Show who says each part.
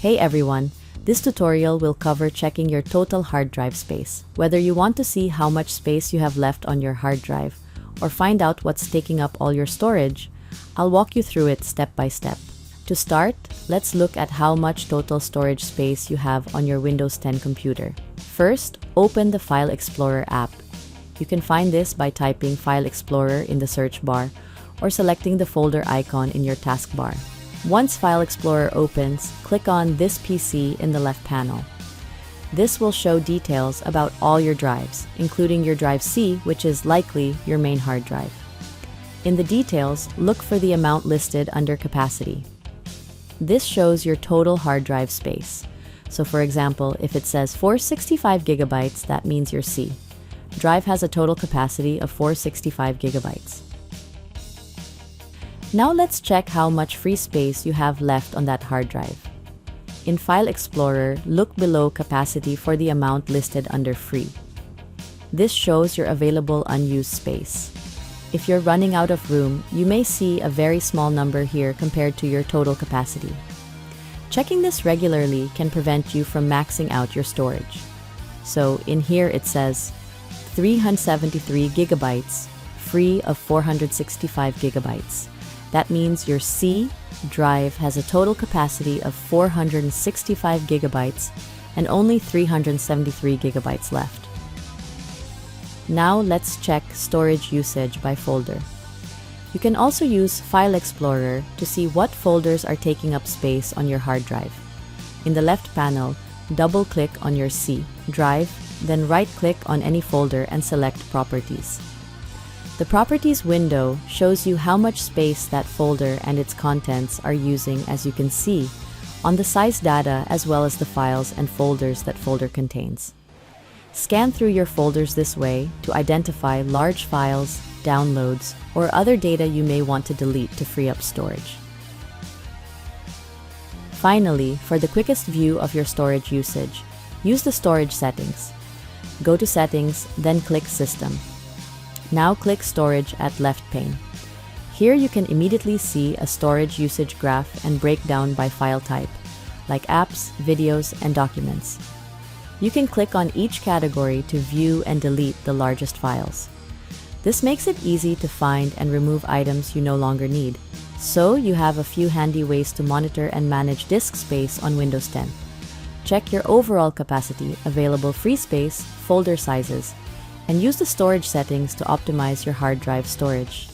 Speaker 1: Hey everyone, this tutorial will cover checking your total hard drive space. Whether you want to see how much space you have left on your hard drive or find out what's taking up all your storage, I'll walk you through it step by step. To start, let's look at how much total storage space you have on your Windows 10 computer. First, open the File Explorer app. You can find this by typing File Explorer in the search bar or selecting the folder icon in your taskbar. Once File Explorer opens, click on This PC in the left panel. This will show details about all your drives, including your drive C, which is likely your main hard drive. In the details, look for the amount listed under capacity. This shows your total hard drive space. So for example, if it says 465 gigabytes, that means your C drive has a total capacity of 465 gigabytes. Now let's check how much free space you have left on that hard drive. In File Explorer, look below capacity for the amount listed under free. This shows your available unused space. If you're running out of room, you may see a very small number here compared to your total capacity. Checking this regularly can prevent you from maxing out your storage. So in here it says 373 gigabytes, free of 465 gigabytes. That means your C drive has a total capacity of 465 gigabytes and only 373 gigabytes left. Now let's check storage usage by folder. You can also use File Explorer to see what folders are taking up space on your hard drive. In the left panel, double-click on your C drive, then right-click on any folder and select Properties. The Properties window shows you how much space that folder and its contents are using, as you can see, on the size data as well as the files and folders that folder contains. Scan through your folders this way to identify large files, downloads, or other data you may want to delete to free up storage. Finally, for the quickest view of your storage usage, use the Storage settings. Go to Settings, then click System. Now click Storage at left pane. Here you can immediately see a storage usage graph and breakdown by file type, like apps, videos, and documents. You can click on each category to view and delete the largest files. This makes it easy to find and remove items you no longer need. So you have a few handy ways to monitor and manage disk space on Windows 10. Check your overall capacity, available free space, folder sizes, and use the storage settings to optimize your hard drive storage.